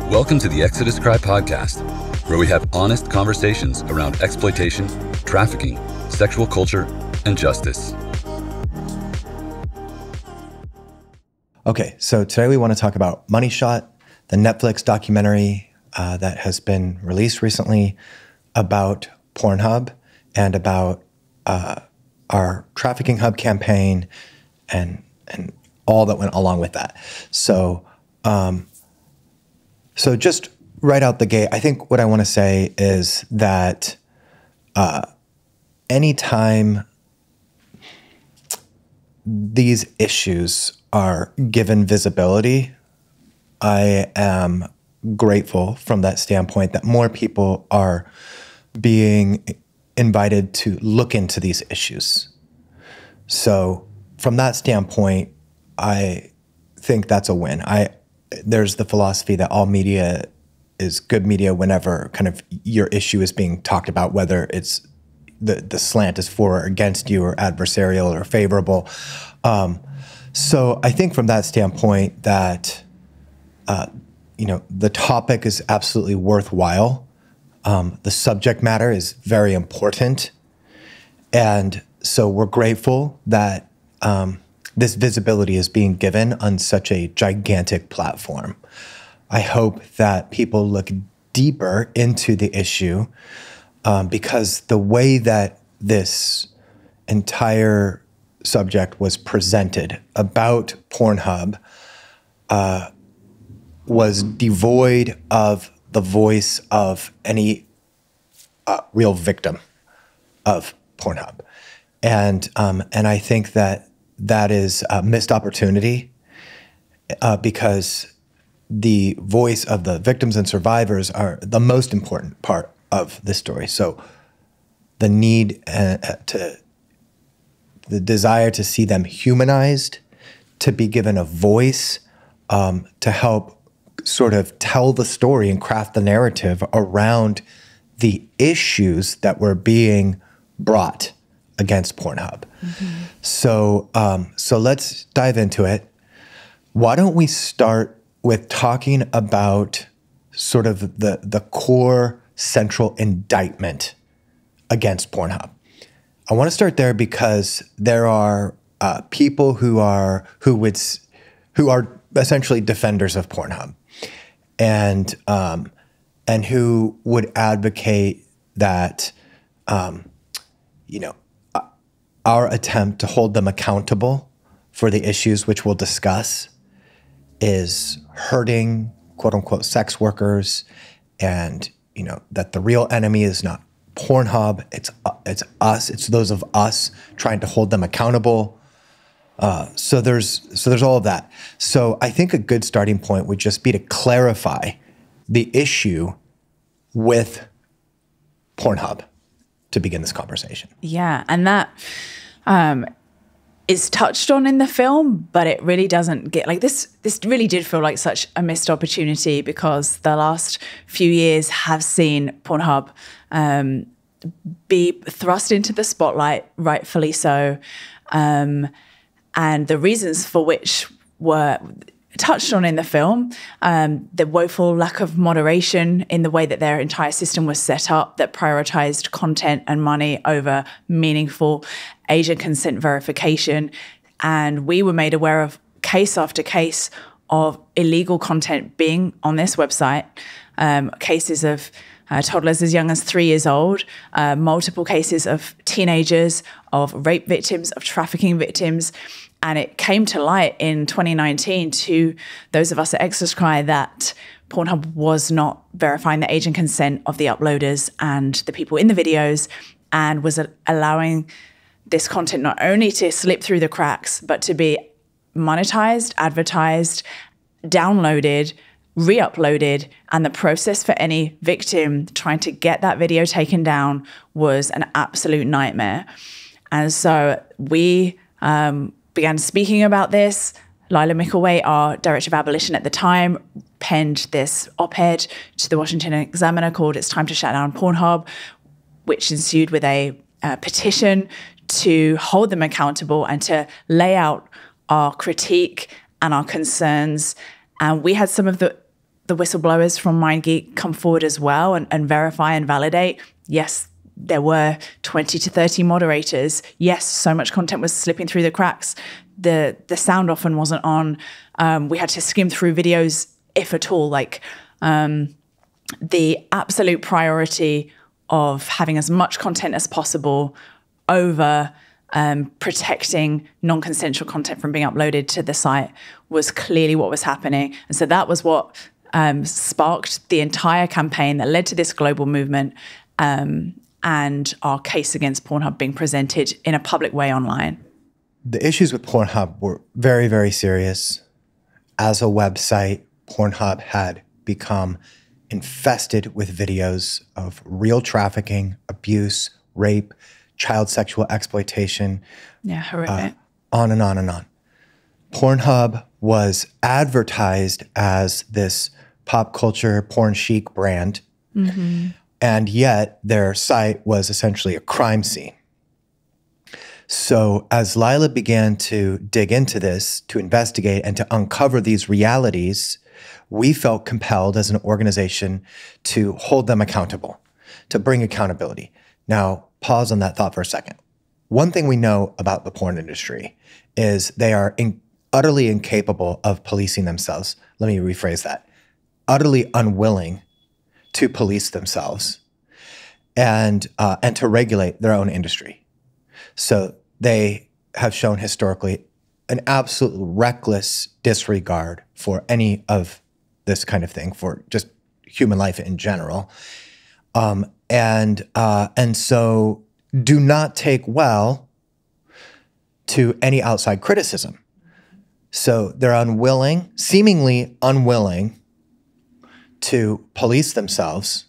Welcome to the Exodus Cry podcast, where we have honest conversations around exploitation, trafficking, sexual culture, and justice. Okay, so today we want to talk about Money Shot, the Netflix documentary that has been released recently about Pornhub and about our Trafficking Hub campaign and all that went along with that. So just right out the gate, I think what I want to say is that anytime these issues are given visibility, I am grateful from that standpoint that more people are being invited to look into these issues. So from that standpoint, I think that's a win. There's the philosophy that all media is good media whenever kind of your issue is being talked about, whether it's the slant is for or against you or adversarial or favorable. So I think from that standpoint that, the topic is absolutely worthwhile. The subject matter is very important. And so we're grateful that this visibility is being given on such a gigantic platform. I hope that people look deeper into the issue because the way that this entire subject was presented about Pornhub was devoid of the voice of any real victim of Pornhub. And I think that is a missed opportunity because the voice of the victims and survivors are the most important part of this story. So the need the desire to see them humanized, to be given a voice, to help sort of tell the story and craft the narrative around the issues that were being brought against Pornhub. Mm-hmm. So let's dive into it. Why don't we start with talking about sort of the core central indictment against Pornhub? I want to start there because there are people who are essentially defenders of Pornhub, and who would advocate that our attempt to hold them accountable for the issues which we'll discuss is hurting quote unquote sex workers, and that the real enemy is not Pornhub, it's us, it's those of us trying to hold them accountable. So there's all of that. So I think a good starting point would just be to clarify the issue with Pornhub to begin this conversation. Yeah, and that is touched on in the film, but it really doesn't get like this. This really did feel like such a missed opportunity because the last few years have seen Pornhub be thrust into the spotlight, rightfully so, and the reasons for which were touched on in the film, the woeful lack of moderation in the way that their entire system was set up that prioritized content and money over meaningful age and consent verification. And we were made aware of case after case of illegal content being on this website, cases of toddlers as young as 3 years old, multiple cases of teenagers, of rape victims, of trafficking victims. And it came to light in 2019 to those of us at Exodus Cry that Pornhub was not verifying the age and consent of the uploaders and the people in the videos, and was allowing this content not only to slip through the cracks, but to be monetized, advertised, downloaded, re-uploaded, and the process for any victim trying to get that video taken down was an absolute nightmare. And so we began speaking about this. Lila Mickelway, our director of abolition at the time, penned this op-ed to the Washington Examiner called "It's Time to Shut Down Pornhub," which ensued with a petition to hold them accountable and to lay out our critique and our concerns. And we had some of the the whistleblowers from MindGeek come forward as well and verify and validate, yes, there were 20 to 30 moderators. Yes, so much content was slipping through the cracks. The sound often wasn't on. We had to skim through videos, if at all. Like the absolute priority of having as much content as possible over protecting non-consensual content from being uploaded to the site was clearly what was happening. And so that was what sparked the entire campaign that led to this global movement and our case against Pornhub being presented in a public way online. The issues with Pornhub were very, very serious. As a website, Pornhub had become infested with videos of real trafficking, abuse, rape, child sexual exploitation. Yeah, horrific. On and on and on. Pornhub was advertised as this pop culture porn chic brand, and yet their site was essentially a crime scene. So as Lila began to dig into this, to investigate and to uncover these realities, we felt compelled as an organization to hold them accountable, to bring accountability. Now, pause on that thought for a second. One thing we know about the porn industry is they are utterly incapable of policing themselves. Let me rephrase that. Utterly unwilling to police themselves and to regulate their own industry. So they have shown historically an absolute reckless disregard for any of this kind of thing, for just human life in general. And so do not take well to any outside criticism. So they're unwilling, seemingly unwilling to police themselves,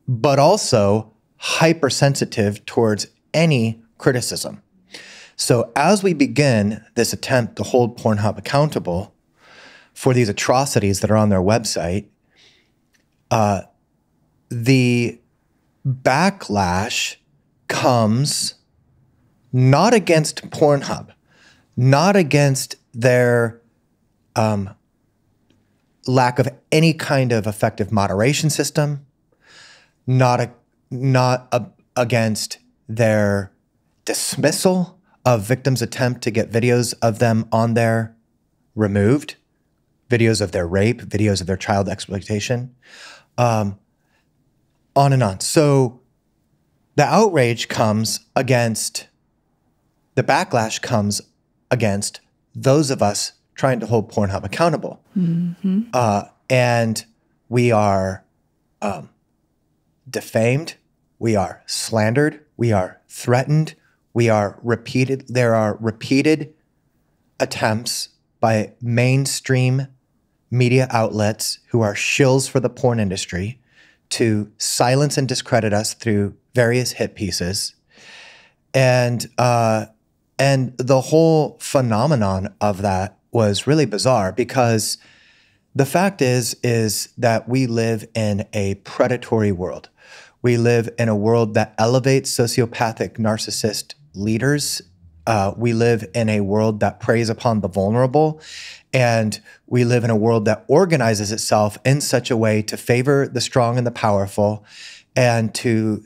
but also hypersensitive towards any criticism. So as we begin this attempt to hold Pornhub accountable for these atrocities that are on their website, the backlash comes not against Pornhub, not against their lack of any kind of effective moderation system, not against their dismissal of victims' attempt to get videos of them on there removed, videos of their rape, videos of their child exploitation, on and on. So the outrage comes against, the backlash comes against those of us trying to hold Pornhub accountable. And we are defamed, we are slandered, we are threatened, there are repeated attempts by mainstream media outlets who are shills for the porn industry to silence and discredit us through various hit pieces. And the whole phenomenon of that was really bizarre, because the fact is that we live in a predatory world. We live in a world that elevates sociopathic narcissist leaders. We live in a world that preys upon the vulnerable. And we live in a world that organizes itself in such a way to favor the strong and the powerful, and to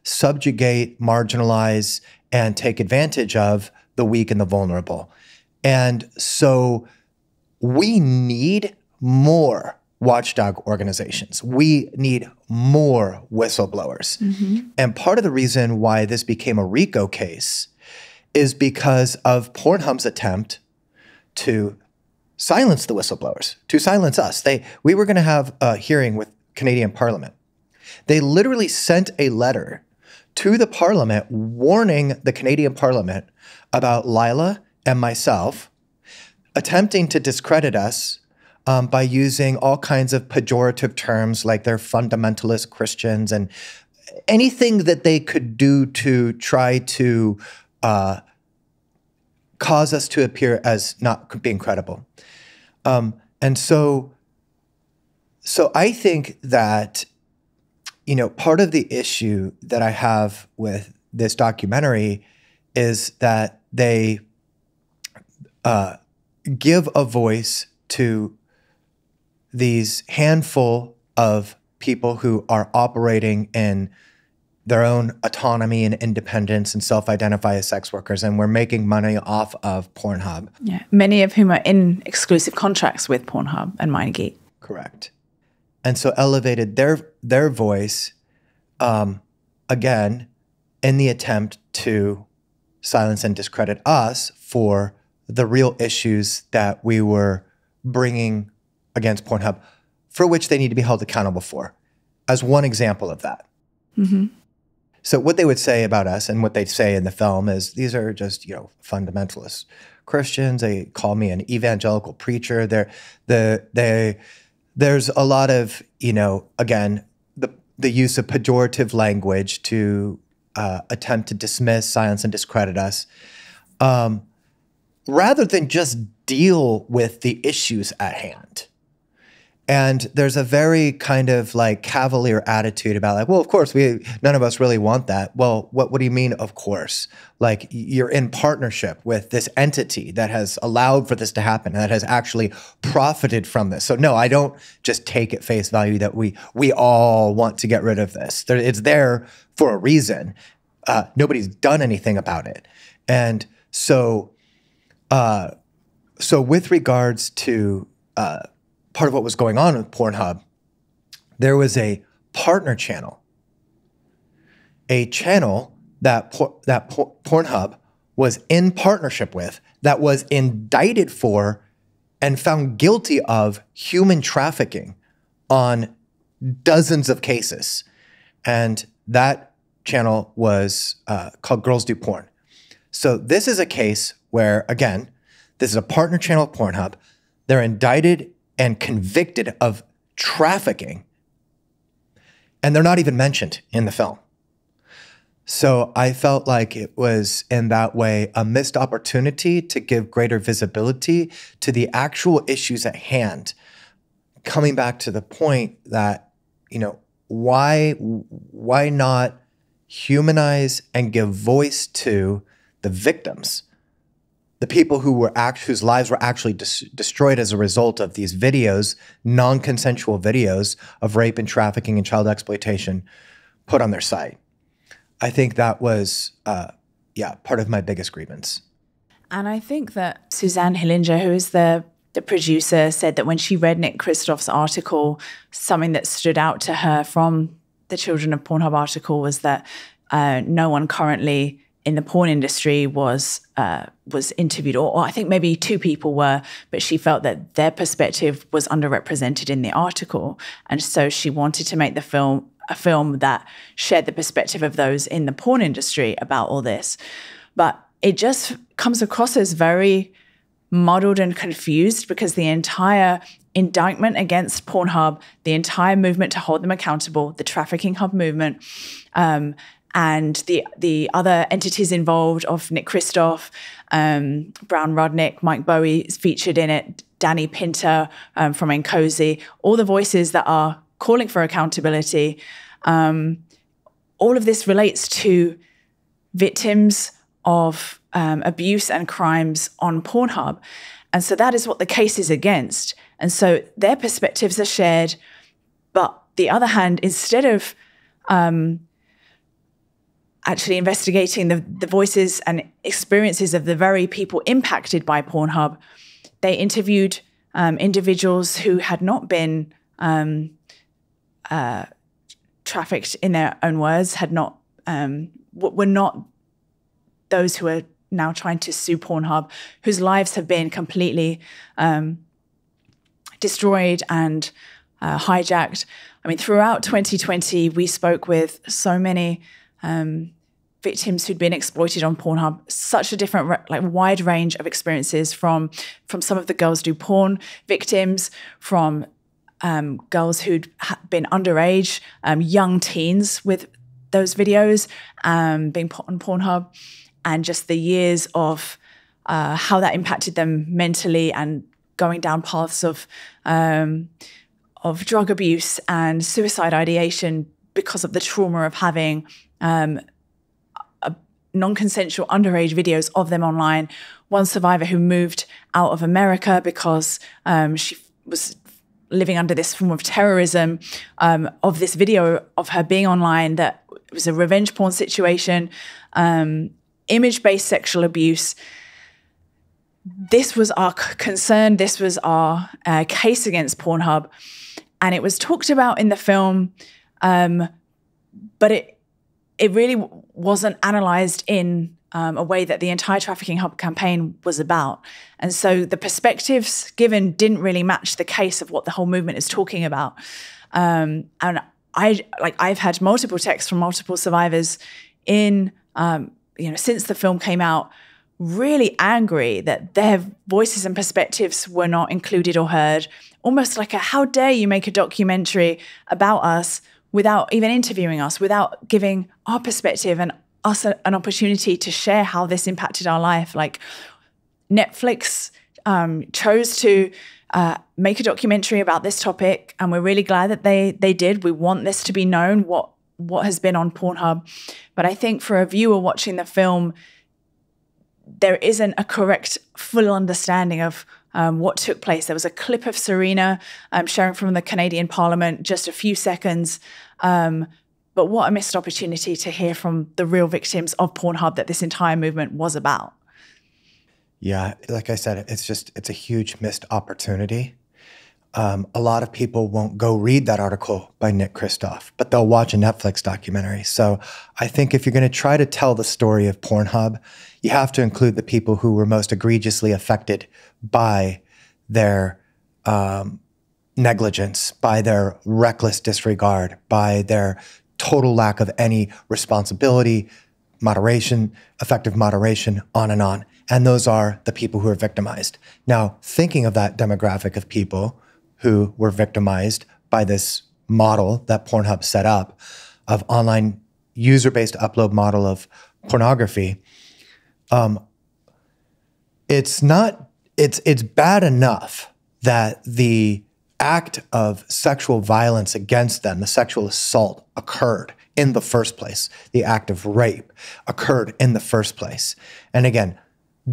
subjugate, marginalize, and take advantage of the weak and the vulnerable. And so we need more watchdog organizations. We need more whistleblowers. And part of the reason why this became a RICO case is because of Pornhub's attempt to silence the whistleblowers, to silence us. We were going to have a hearing with Canadian Parliament. They literally sent a letter to the Parliament warning the Canadian Parliament about Lila and myself attempting to discredit us by using all kinds of pejorative terms like they're fundamentalist Christians and anything that they could do to try to cause us to appear as not being credible. And so I think that, you know, part of the issue that I have with this documentary is that they give a voice to these handful of people who are operating in their own autonomy and independence and self-identify as sex workers, and we're making money off of Pornhub. Yeah, many of whom are in exclusive contracts with Pornhub and MindGeek. Correct. And so elevated their voice, again, in the attempt to silence and discredit us for the real issues that we were bringing against Pornhub, for which they need to be held accountable for, as one example of that. Mm-hmm. So what they would say about us and what they say in the film is these are just, fundamentalist Christians. They call me an evangelical preacher. There's a lot of, again, the use of pejorative language to attempt to dismiss, silence, and discredit us, rather than just deal with the issues at hand. And there's a very kind of like cavalier attitude about like, well, of course, none of us really want that. Well, what do you mean, of course? Like, you're in partnership with this entity that has allowed for this to happen, that has actually profited from this. So no, I don't just take at face value that we all want to get rid of this. It's there for a reason. Nobody's done anything about it. And so with regards to part of what was going on with Pornhub, there was a partner channel, a channel that Pornhub was in partnership with, that was indicted for and found guilty of human trafficking on dozens of cases. And that channel was called Girls Do Porn. So this is a case where, again, this is a partner channel of Pornhub. They're indicted and convicted of trafficking, and they're not even mentioned in the film. So I felt like it was, in that way, a missed opportunity to give greater visibility to the actual issues at hand. Coming back to the point that, why not humanize and give voice to the victims? The people whose lives were actually destroyed as a result of these videos, non-consensual videos of rape and trafficking and child exploitation put on their site. I think that was, part of my biggest grievance. And I think that Suzanne Hillinger, who is the producer, said that when she read Nick Kristoff's article, something that stood out to her from the Children of Pornhub article was that no one currently in the porn industry was interviewed, or I think maybe two people were, but she felt that their perspective was underrepresented in the article. And so she wanted to make a film that shared the perspective of those in the porn industry about all this. But it just comes across as very muddled and confused, because the entire indictment against Pornhub, the entire movement to hold them accountable, the Trafficking Hub movement, and the other entities involved of Nick Kristoff, Brown Rudnick, Mike Bowie is featured in it, Danny Pinter from Nkosi, all the voices that are calling for accountability. All of this relates to victims of abuse and crimes on Pornhub. And so that is what the case is against. And so their perspectives are shared. But the other hand, instead of actually investigating the voices and experiences of the very people impacted by Pornhub, they interviewed individuals who had not been trafficked, in their own words, were not those who are now trying to sue Pornhub, whose lives have been completely destroyed and hijacked. I mean, throughout 2020, we spoke with so many victims who'd been exploited on Pornhub, such a different, wide range of experiences from some of the Girls Do Porn victims, from girls who'd been underage, young teens with those videos being put on Pornhub, and just the years of how that impacted them mentally and going down paths of drug abuse and suicide ideation because of the trauma of having non-consensual underage videos of them online. One survivor who moved out of America because she was living under this form of terrorism, of this video of her being online, that it was a revenge porn situation, image-based sexual abuse. This was our concern. This was our case against Pornhub. And it was talked about in the film, but it really wasn't analysed in a way that the entire Trafficking Hub campaign was about. And so the perspectives given didn't really match the case of what the whole movement is talking about. And I've had multiple texts from multiple survivors since the film came out, really angry that their voices and perspectives were not included or heard. Almost like how dare you make a documentary about us without even interviewing us, without giving our perspective and us an opportunity to share how this impacted our life. Like, Netflix chose to make a documentary about this topic, and we're really glad that they did. We want this to be known, what has been on Pornhub. But I think for a viewer watching the film, there isn't a correct, full understanding of what took place. There was a clip of Serena sharing from the Canadian Parliament, just a few seconds. But what a missed opportunity to hear from the real victims of Pornhub that this entire movement was about. Yeah, like I said, it's a huge missed opportunity. A lot of people won't go read that article by Nick Kristof, but they'll watch a Netflix documentary. So I think if you're going to try to tell the story of Pornhub, you have to include the people who were most egregiously affected by their negligence, by their reckless disregard, by their total lack of any responsibility, moderation, effective moderation, on and on. And those are the people who are victimized. Now, thinking of that demographic of people who were victimized by this model that Pornhub set up of online user-based upload model of pornography, it's bad enough that the act of sexual violence against them, the sexual assault, occurred in the first place. The act of rape occurred in the first place. And again,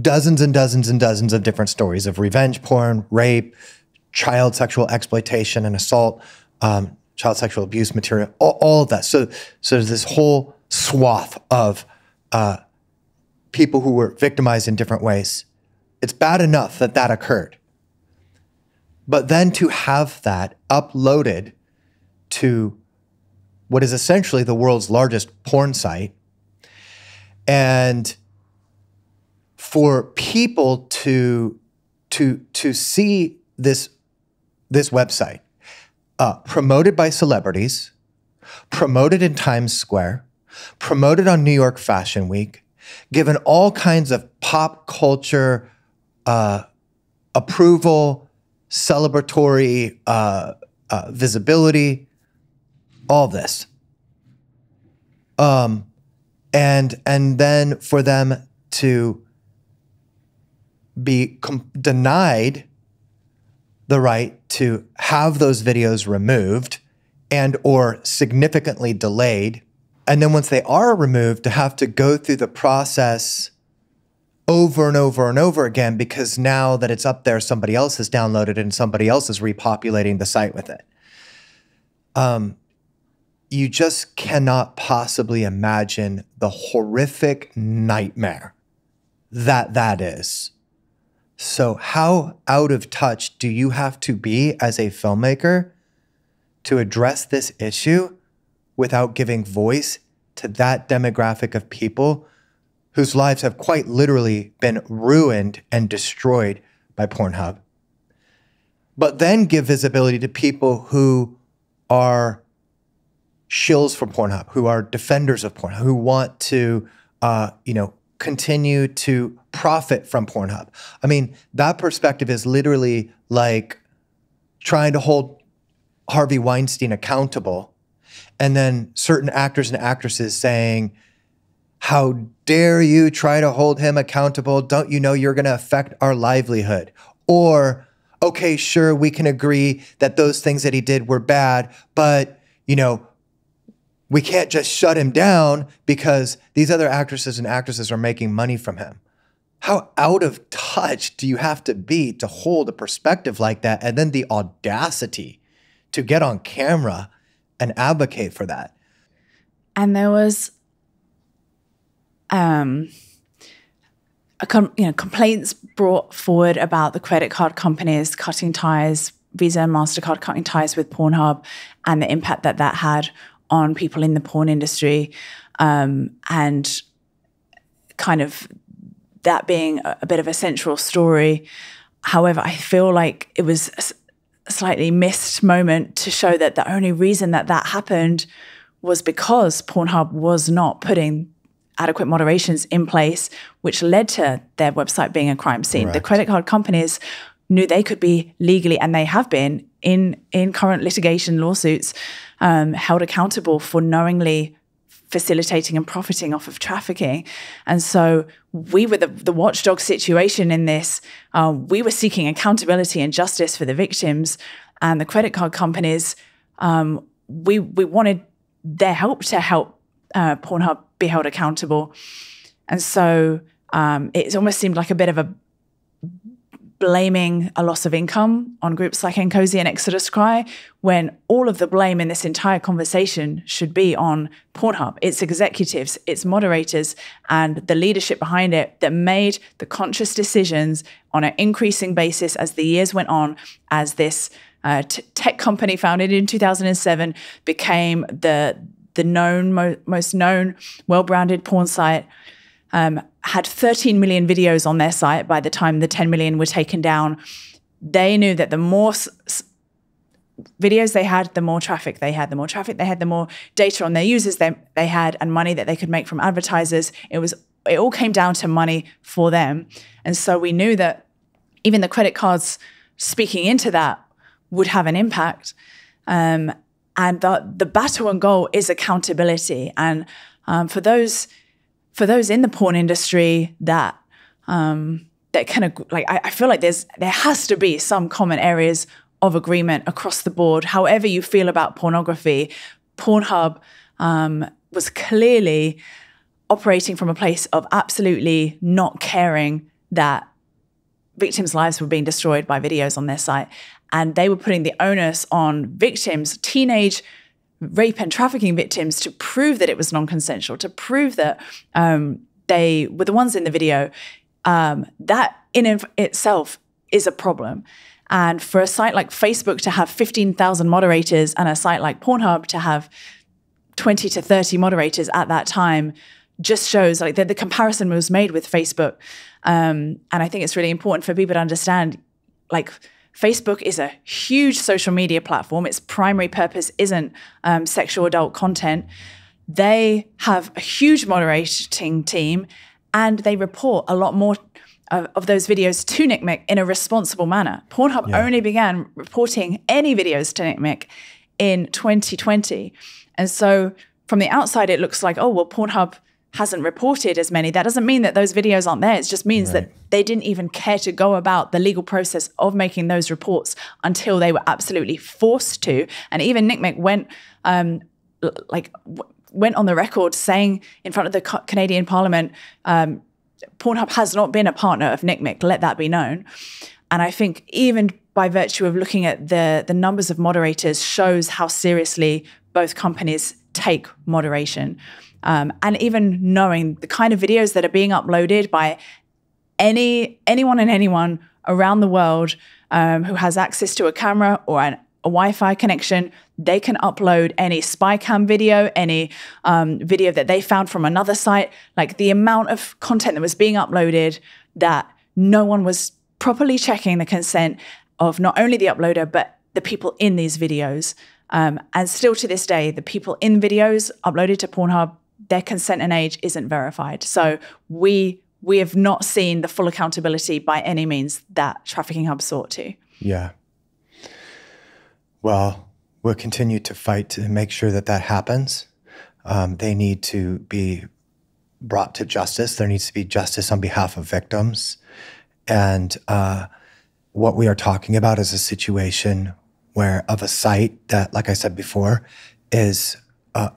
dozens and dozens and dozens of different stories of revenge porn, rape, child sexual exploitation and assault, child sexual abuse material, all of that. So there's this whole swath of people who were victimized in different ways. It's bad enough that that occurred. But then to have that uploaded to what is essentially the world's largest porn site, and for people to see this website promoted by celebrities, promoted in Times Square, promoted on New York Fashion Week, given all kinds of pop culture approval, celebratory visibility, all this. And then for them to be denied the right to have those videos removed and or significantly delayed. And then once they are removed, to have to go through the process over and over and over again, because now that it's up there, somebody else has downloaded it and somebody else is repopulating the site with it. You just cannot possibly imagine the horrific nightmare that is. So how out of touch do you have to be as a filmmaker to address this issue without giving voice to that demographic of people whose lives have quite literally been ruined and destroyed by Pornhub? But then give visibility to people who are shills for Pornhub, who are defenders of Pornhub, who want to, continue to profit from Pornhub. I mean, that perspective is literally like trying to hold Harvey Weinstein accountable, and then certain actors and actresses saying, how dare you try to hold him accountable? Don't you know you're going to affect our livelihood? Or, okay, sure, we can agree that those things that he did were bad, but, we can't just shut him down because these other actresses and actresses are making money from him. how out of touch do you have to be to hold a perspective like that? And then the audacity to get on camera and advocate for that. And there was complaints brought forward about the credit card companies cutting ties, Visa and MasterCard cutting ties with Pornhub, and the impact that that had on people in the porn industry, and kind of that being a bit of a central story. However, I feel like it was a slightly missed moment to show that the only reason that that happened was because Pornhub was not putting adequate moderations in place, which led to their website being a crime scene. Correct. The credit card companies knew they could be legally, and they have been in current litigation lawsuits, held accountable for knowingly facilitating and profiting off of trafficking. And so we were the watchdog situation in this. We were seeking accountability and justice for the victims, and the credit card companies, we wanted their help to help Pornhub be held accountable. And so it almost seemed like a bit of a blaming a loss of income on groups like nCozy and Exodus Cry, when all of the blame in this entire conversation should be on Pornhub, its executives, its moderators, and the leadership behind it that made the conscious decisions on an increasing basis as the years went on, as this tech company founded in 2007 became the most known, well-branded porn site. Had 13 million videos on their site by the time the 10 million were taken down. They knew that the more videos they had, the more traffic they had. The more traffic they had, the more data on their users they had, and money that they could make from advertisers. It all came down to money for them. And so we knew that even the credit cards speaking into that would have an impact. And the battle and goal is accountability. And for those in the porn industry that kind of like, I feel like there has to be some common areas of agreement across the board. However you feel about pornography, Pornhub was clearly operating from a place of absolutely not caring that victims' lives were being destroyed by videos on their site. And they were putting the onus on victims, teenage rape and trafficking victims, to prove that it was non-consensual, to prove that they were the ones in the video. That in itself is a problem. And for a site like Facebook to have 15,000 moderators and a site like Pornhub to have 20 to 30 moderators at that time just shows like the comparison was made with Facebook. And I think it's really important for people to understand, like, Facebook is a huge social media platform. Its primary purpose isn't sexual adult content. They have a huge moderating team, and they report a lot more of those videos to NCMEC in a responsible manner. Pornhub only began reporting any videos to NCMEC in 2020. And so from the outside, it looks like, oh, well, Pornhub hasn't reported as many. That doesn't mean that those videos aren't there. It just means that they didn't even care to go about the legal process of making those reports until they were absolutely forced to. And even NCMEC went on the record saying in front of the Canadian Parliament, Pornhub has not been a partner of NCMEC, let that be known. And I think even by virtue of looking at the numbers of moderators shows how seriously both companies take moderation. And even knowing the kind of videos that are being uploaded by anyone and anyone around the world who has access to a camera or a Wi-Fi connection, they can upload any spy cam video, any video that they found from another site. Like, the amount of content that was being uploaded that no one was properly checking the consent of not only the uploader, but the people in these videos. And still to this day, the people in videos uploaded to Pornhub, their consent and age isn't verified. So we have not seen the full accountability by any means that Trafficking Hub sought to. Yeah. Well, we'll continue to fight to make sure that happens. They need to be brought to justice. There needs to be justice on behalf of victims. And what we are talking about is a situation of a site that, like I said before, is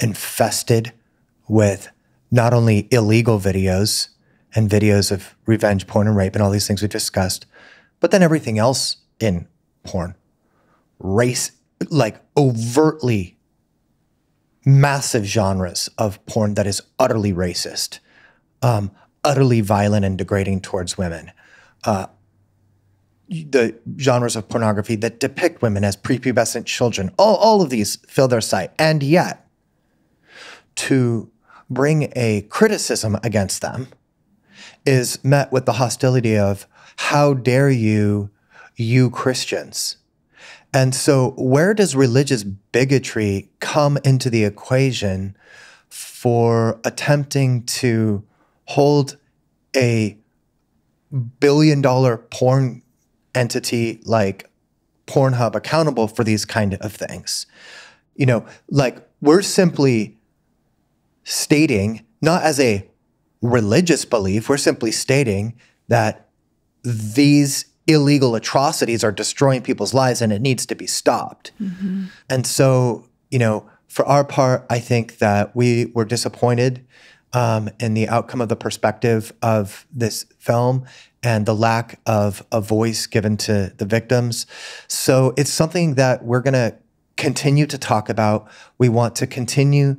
infested with not only illegal videos and videos of revenge porn and rape and all these things we discussed. But then everything else in porn, race, like overtly massive genres of porn that is utterly racist, utterly violent and degrading towards women. The genres of pornography that depict women as prepubescent children, all of these fill their site. And yet, to bring a criticism against them is met with the hostility of, how dare you Christians? And so where does religious bigotry come into the equation for attempting to hold a billion-dollar porn entity like Pornhub accountable for these kind of things? You know, like, we're simply stating, not as a religious belief, we're simply stating that these illegal atrocities are destroying people's lives and it needs to be stopped. Mm-hmm. And so, you know, for our part, I think that we were disappointed in the outcome of the perspective of this film and the lack of a voice given to the victims. So it's something that we're going to continue to talk about. We want to continue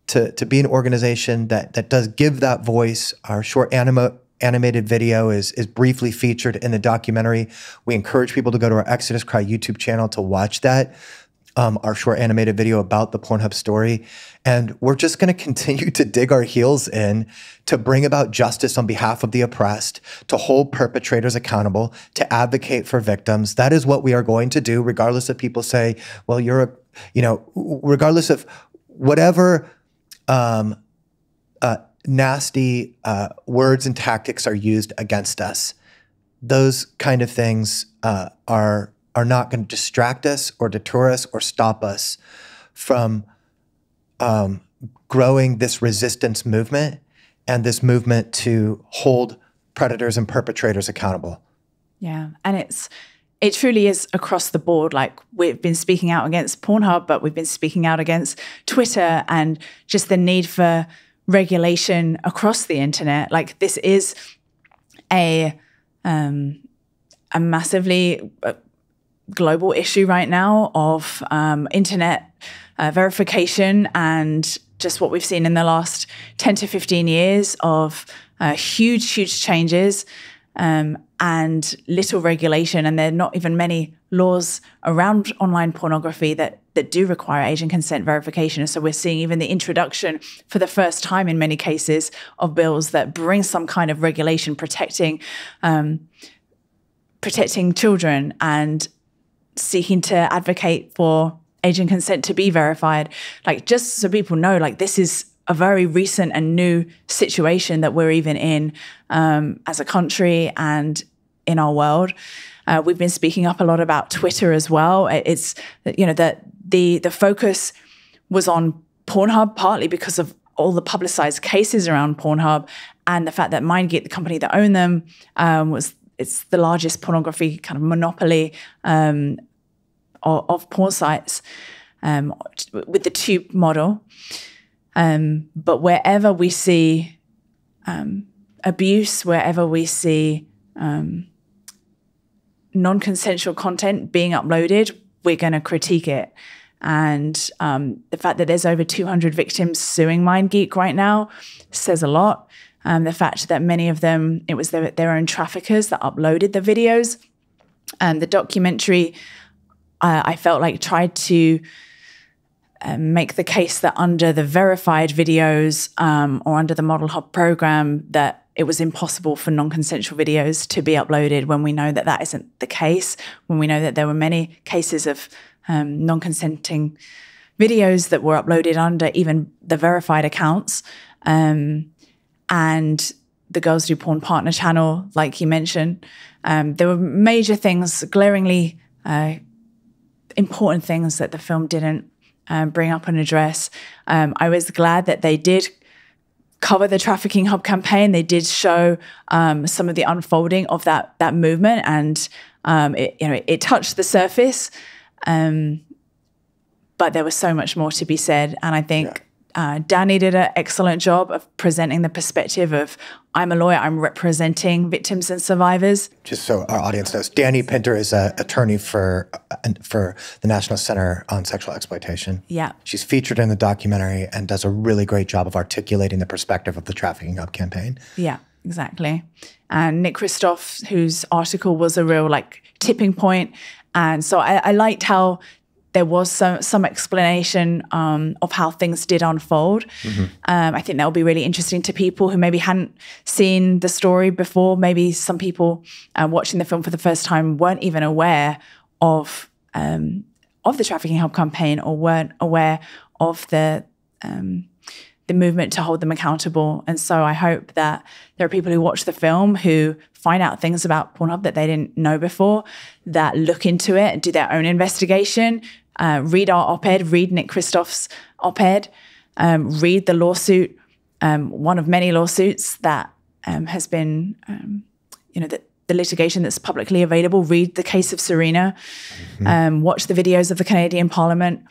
to be an organization that does give that voice. Our short animated video is briefly featured in the documentary. We encourage people to go to our Exodus Cry YouTube channel to watch that, our short animated video about the Pornhub story. And we're just going to continue to dig our heels in to bring about justice on behalf of the oppressed, to hold perpetrators accountable, to advocate for victims. That is what we are going to do, regardless of people say, well, regardless of whatever nasty words and tactics are used against us. Those kind of things are not going to distract us or deter us or stop us from growing this resistance movement and this movement to hold predators and perpetrators accountable. Yeah, and it truly is across the board. Like, we've been speaking out against Pornhub, but we've been speaking out against Twitter and just the need for regulation across the internet. Like, this is a massively global issue right now of internet verification, and just what we've seen in the last 10 to 15 years of huge changes and little regulation. And there are not even many laws around online pornography that do require age and consent verification. And so we're seeing even the introduction for the first time in many cases of bills that bring some kind of regulation protecting children and seeking to advocate for age and consent to be verified. Like, just so people know, like, this is a very recent and new situation that we're even in as a country and in our world. We've been speaking up a lot about Twitter as well. It's, you know, that the focus was on Pornhub partly because of all the publicized cases around Pornhub and the fact that MindGeek, the company that owned them, it's the largest pornography kind of monopoly of porn sites with the tube model. But wherever we see abuse, wherever we see non-consensual content being uploaded, we're going to critique it. And the fact that there's over 200 victims suing MindGeek right now says a lot. The fact that many of them, it was their own traffickers that uploaded the videos. The documentary, I felt like, tried to make the case that under the verified videos or under the Model Hub program that it was impossible for non-consensual videos to be uploaded, when we know that that isn't the case, when we know that there were many cases of non-consenting videos that were uploaded under even the verified accounts. And the Girls Do Porn partner channel, like you mentioned, there were major things, glaringly important things that the film didn't bring up and address. I was glad that they did cover the Trafficking Hub campaign. They did show some of the unfolding of that movement, and it touched the surface, but there was so much more to be said. And I think Danny did an excellent job of presenting the perspective of, I'm a lawyer, I'm representing victims and survivors. Just so our audience knows, Danny Pinter is an attorney for the National Center on Sexual Exploitation. Yeah. She's featured in the documentary and does a really great job of articulating the perspective of the Trafficking Hub campaign. Yeah, exactly. And Nick Kristof, whose article was a real tipping point. And so I liked how there was some explanation of how things did unfold. Mm-hmm. I think that will be really interesting to people who maybe hadn't seen the story before. Maybe some people watching the film for the first time weren't even aware of the Trafficking Hub campaign, or weren't aware of the movement to hold them accountable. And so I hope that there are people who watch the film who find out things about Pornhub that they didn't know before, that look into it and do their own investigation, read our op-ed, read Nick Kristof's op-ed, read the lawsuit, one of many lawsuits that has been, the litigation that's publicly available. Read the case of Serena, watch the videos of the Canadian Parliament,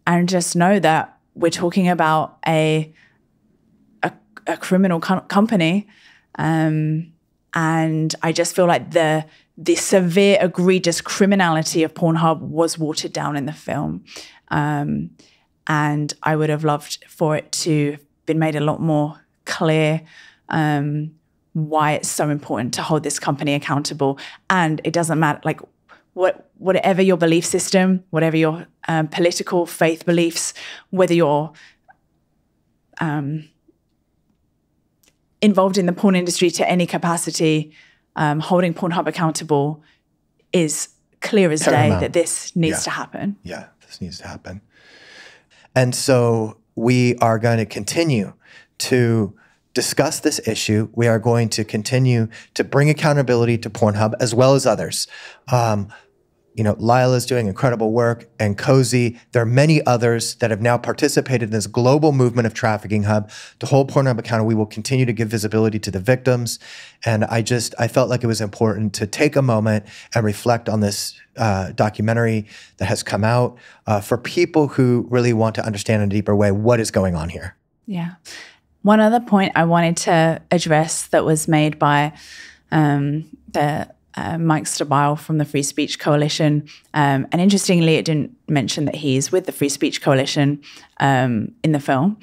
and just know that we're talking about a criminal company. And I just feel like the severe, egregious criminality of Pornhub was watered down in the film. And I would have loved for it to have been made a lot more clear why it's so important to hold this company accountable. And it doesn't matter, whatever your belief system, whatever your political faith beliefs, whether you're involved in the porn industry to any capacity, holding Pornhub accountable is clear as day that this needs to happen. Yeah, this needs to happen. And so we are going to continue to discuss this issue. We are going to continue to bring accountability to Pornhub as well as others. Lila is doing incredible work, and Cozy. There are many others that have now participated in this global movement of Trafficking Hub to hold Pornhub accountable. We will continue to give visibility to the victims. And I felt like it was important to take a moment and reflect on this documentary that has come out for people who really want to understand in a deeper way what is going on here. Yeah. One other point I wanted to address that was made by Mike Stabile from the Free Speech Coalition. And interestingly, it didn't mention that he's with the Free Speech Coalition in the film.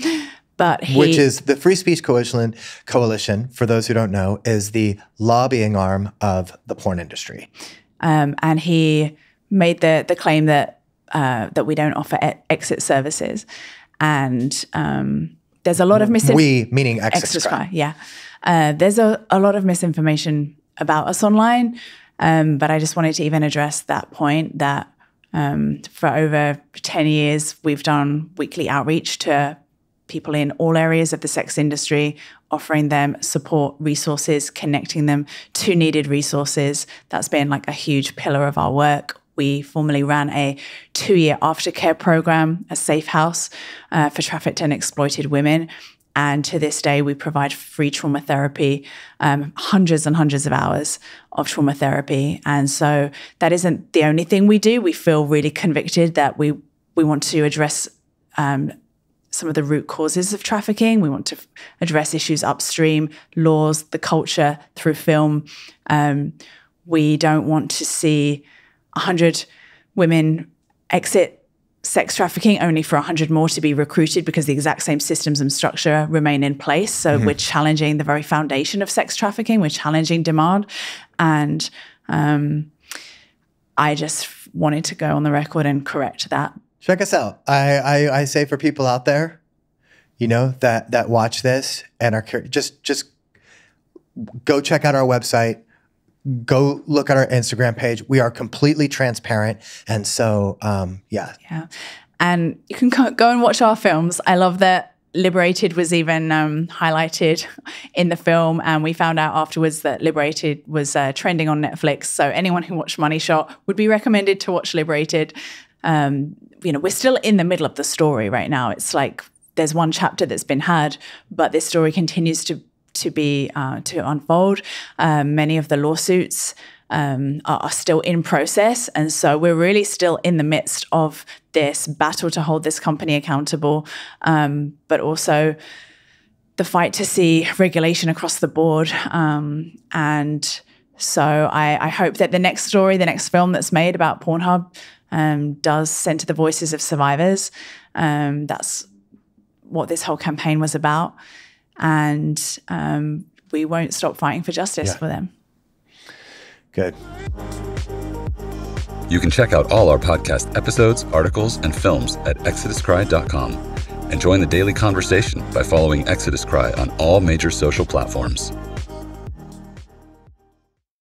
Which is the Free Speech Coalition, for those who don't know, is the lobbying arm of the porn industry. And he made the claim that we don't offer exit services. And there's a lot of we, meaning Exit Cry. Yeah. There's a lot of misinformation about us online, but I just wanted to even address that point that for over 10 years, we've done weekly outreach to people in all areas of the sex industry, offering them support, resources, connecting them to needed resources. That's been a huge pillar of our work. We formerly ran a 2-year aftercare program, a safe house for trafficked and exploited women. And to this day, we provide free trauma therapy, hundreds and hundreds of hours of trauma therapy. And so that isn't the only thing we do. We feel really convicted that we want to address some of the root causes of trafficking. We want to address issues upstream, laws, the culture through film. We don't want to see 100 women exit sex trafficking only for 100 more to be recruited because the exact same systems and structure remain in place. So we're challenging the very foundation of sex trafficking. We're challenging demand. And I just wanted to go on the record and correct that. Check us out. I say for people out there, that watch this and are curious, just go check out our website. Go look at our Instagram page. We are completely transparent. And so, yeah. Yeah. And you can go and watch our films. I love that Liberated was even highlighted in the film. And we found out afterwards that Liberated was trending on Netflix. So anyone who watched Money Shot would be recommended to watch Liberated. We're still in the middle of the story right now. It's like there's one chapter that's been had, but this story continues to unfold. Many of the lawsuits are still in process. And so we're really still in the midst of this battle to hold this company accountable, but also the fight to see regulation across the board. And so I hope that the next story, the next film that's made about Pornhub does center the voices of survivors. That's what this whole campaign was about. And we won't stop fighting for justice for them. Good. You can check out all our podcast episodes, articles, and films at ExodusCry.com and join the daily conversation by following Exodus Cry on all major social platforms.